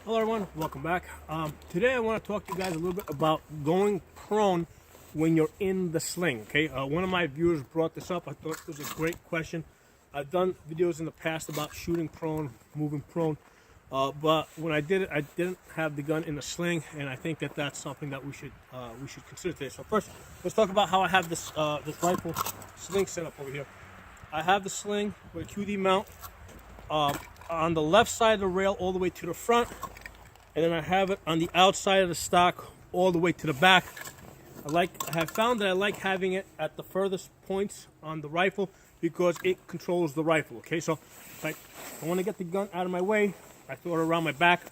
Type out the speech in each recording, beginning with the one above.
Hello everyone, welcome back. Today I want to talk to you guys a little bit about going prone when you're in the sling, okay? One of my viewers brought this up. I thought it was a great question. I've done videos in the past about shooting prone, moving prone, but when I did it, I didn't have the gun in the sling, and I think that that's something that we should consider today. So first, let's talk about how I have this this rifle sling set up over here. I have the sling with a QD mount on the left side of the rail all the way to the front, and then I have it on the outside of the stock all the way to the back. I have found that I like having it at the furthest points on the rifle because it controls the rifle. Okay, so if I want to get the gun out of my way, I throw it around my back.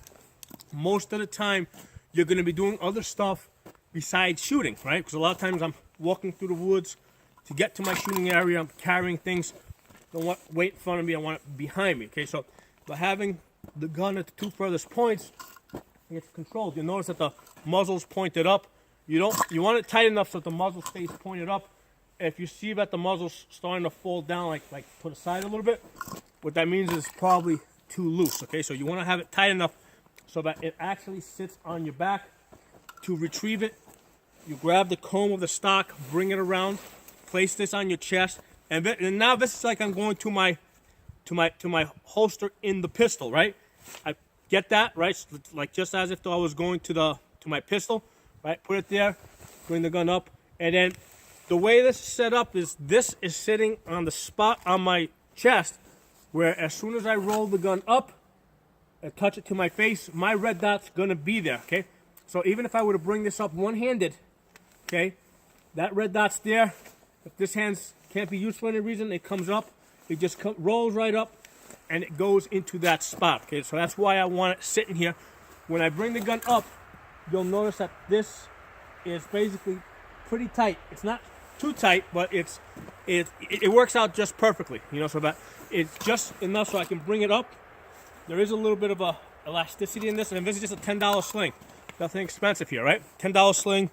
Most of the time, you're going to be doing other stuff besides shooting, right? Because a lot of times I'm walking through the woods to get to my shooting area. I'm carrying things. I don't want weight in front of me. I want it behind me. Okay, so by having the gun at the two furthest points, it's controlled. You'll notice that the muzzle's pointed up. You want it tight enough so that the muzzle stays pointed up. If you see that the muzzle's starting to fall down, like to the side a little bit, what that means is it's probably too loose. Okay, so you want to have it tight enough so that it actually sits on your back. To retrieve it, you grab the comb of the stock, bring it around, place this on your chest, and now this is like I'm going to my holster in the pistol, right? I get that, right? So like just as if I was going to my pistol, right? Put it there, bring the gun up, and then the way this is set up is this is sitting on the spot on my chest where as soon as I roll the gun up and touch it to my face, my red dot's gonna be there, okay? So even if I were to bring this up one-handed, okay, that red dot's there. If this hand can't be used for any reason, it comes up, it just rolls right up, and it goes into that spot, okay? So that's why I want it sitting here. When I bring the gun up, you'll notice that this is basically pretty tight. It's not too tight, but it works out just perfectly, you know, so that it's just enough so I can bring it up. There is a little bit of a elasticity in this, and this is just a $10 sling. Nothing expensive here, right? $10 sling,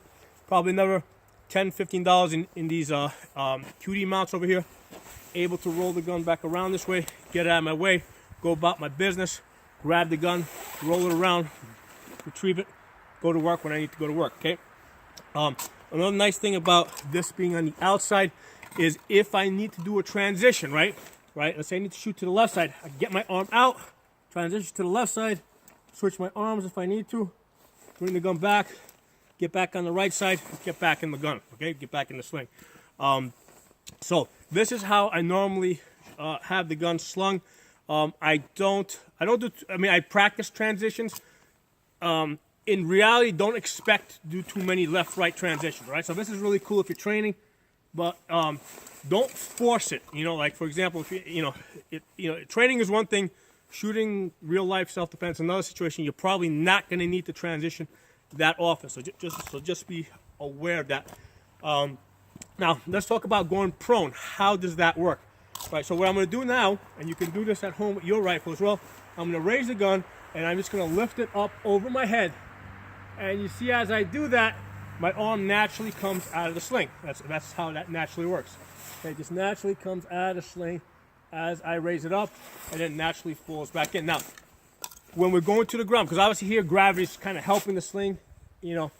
probably another $10, $15 in these QD mounts over here. Able to roll the gun back around this way, get it out of my way, go about my business, grab the gun, roll it around, retrieve it, go to work when I need to go to work, okay? Another nice thing about this being on the outside is if I need to do a transition, right? Let's say I need to shoot to the left side. I get my arm out, transition to the left side, switch my arms if I need to, bring the gun back, get back on the right side, get back in the gun, okay? Get back in the sling. So this is how I normally have the gun slung. I practice transitions. In reality, don't expect to do too many left-right transitions, right? So this is really cool if you're training, but don't force it. You know, like for example, if training is one thing, shooting real-life self-defense another situation. You're probably not going to need to transition that often. So just be aware of that. Now, let's talk about going prone. How does that work? Right, so what I'm going to do now, and you can do this at home with your rifle as well, I'm going to raise the gun, and I'm just going to lift it up over my head. And you see as I do that, my arm naturally comes out of the sling. That's how that naturally works. Okay, it just naturally comes out of the sling as I raise it up, and then naturally falls back in. Now, when we're going to the ground, because obviously here gravity's kind of helping the sling, you know,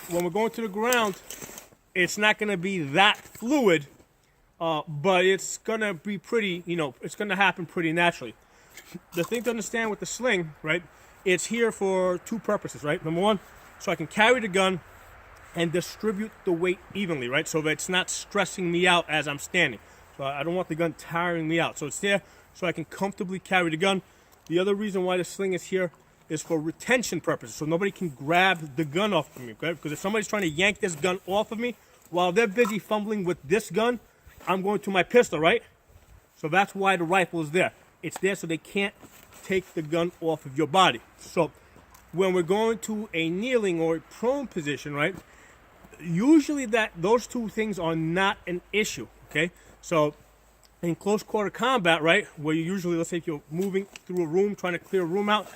when we're going to the ground, it's not going to be that fluid, but it's going to be pretty, it's going to happen pretty naturally. The thing to understand with the sling, right, it's here for two purposes, right? Number one, so I can carry the gun and distribute the weight evenly, right? So that it's not stressing me out as I'm standing. So I don't want the gun tiring me out. So it's there so I can comfortably carry the gun. The other reason why the sling is here is for retention purposes. So nobody can grab the gun off of me, okay? Because if somebody's trying to yank this gun off of me, while they're busy fumbling with this gun, I'm going to my pistol, right? So that's why the rifle is there. It's there so they can't take the gun off of your body. So when we're going to a kneeling or a prone position, right, usually those two things are not an issue, okay? So in close quarter combat, right, where you usually, let's say if you're moving through a room, trying to clear a room out,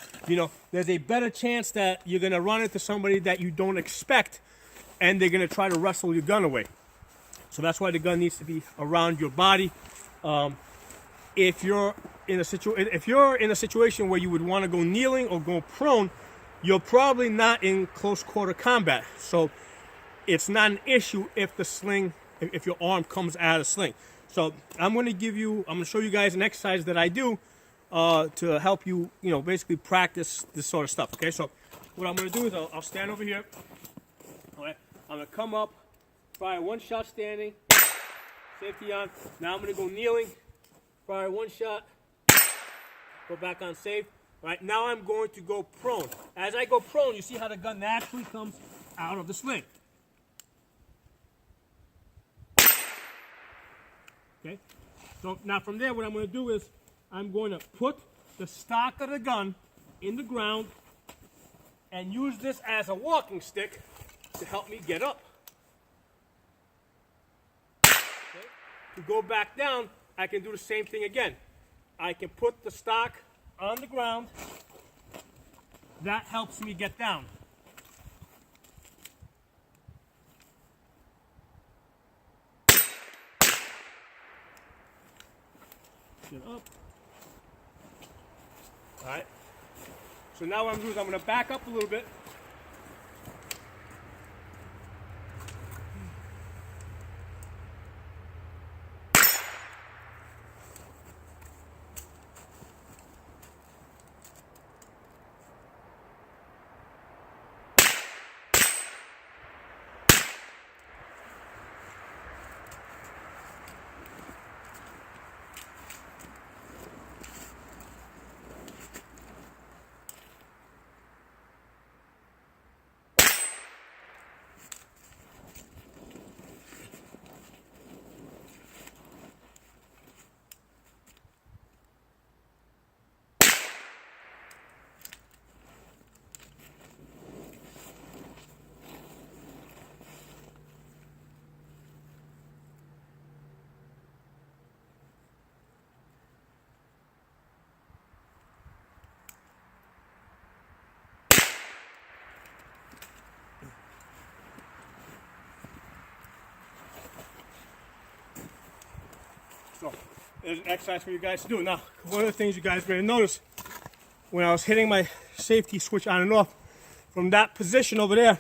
there's a better chance that you're going to run into somebody that you don't expect, and they're going to try to wrestle your gun away. So that's why the gun needs to be around your body. If you're in a situation where you would want to go kneeling or go prone, you're probably not in close quarter combat. So it's not an issue if the sling, if your arm comes out of the sling. So I'm going to show you guys an exercise that I do to help you, basically practice this sort of stuff. Okay, so what I'm going to do is I'll stand over here. All right, I'm going to come up, fire one shot standing, safety on. Now I'm going to go kneeling, fire one shot, go back on safe. All right, now I'm going to go prone. As I go prone, you see how the gun naturally comes out of the sling. Okay, so now from there, what I'm going to do is I'm going to put the stock of the gun in the ground and use this as a walking stick to help me get up. Okay. To go back down, I can do the same thing again. I can put the stock on the ground. That helps me get down. Get up. All right. So now what I'm doing is I'm going to back up a little bit. So there's an exercise for you guys to do. Now, one of the things you guys may notice when I was hitting my safety switch on and off, from that position over there,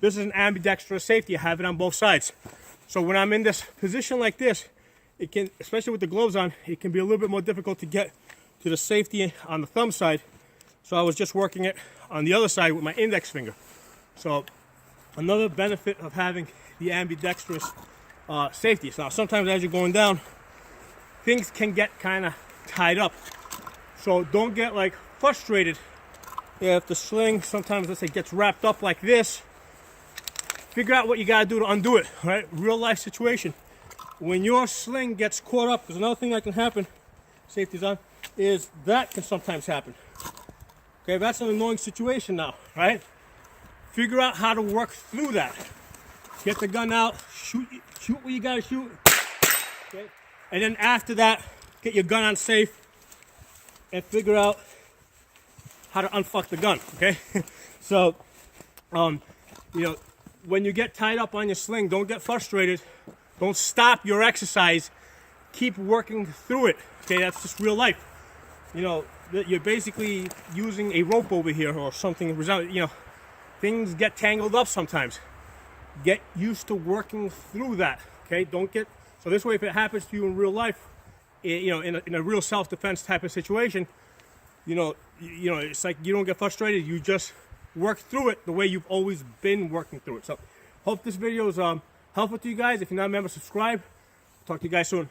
this is an ambidextrous safety. I have it on both sides. So when I'm in this position like this, it can, especially with the gloves on, it can be a little bit more difficult to get to the safety on the thumb side. So I was just working it on the other side with my index finger. So another benefit of having the ambidextrous safety. So now sometimes as you're going down, things can get kind of tied up. So don't get like frustrated if the sling sometimes, let's say, gets wrapped up like this. Figure out what you gotta do to undo it, right? Real life situation. When your sling gets caught up, there's another thing that can happen, safety's on, is that can sometimes happen. Okay, that's an annoying situation now, right? Figure out how to work through that. Get the gun out, shoot what you gotta shoot. Okay? And then after that, get your gun on safe and figure out how to unfuck the gun, okay? So, when you get tied up on your sling, don't get frustrated. Don't stop your exercise. Keep working through it, okay? That's just real life. You're basically using a rope over here or something. Things get tangled up sometimes. Get used to working through that, okay? So this way, if it happens to you in real life, in a real self-defense type of situation, it's like you don't get frustrated. You just work through it the way you've always been working through it. So, hope this video is helpful to you guys. If you're not a member, subscribe. Talk to you guys soon.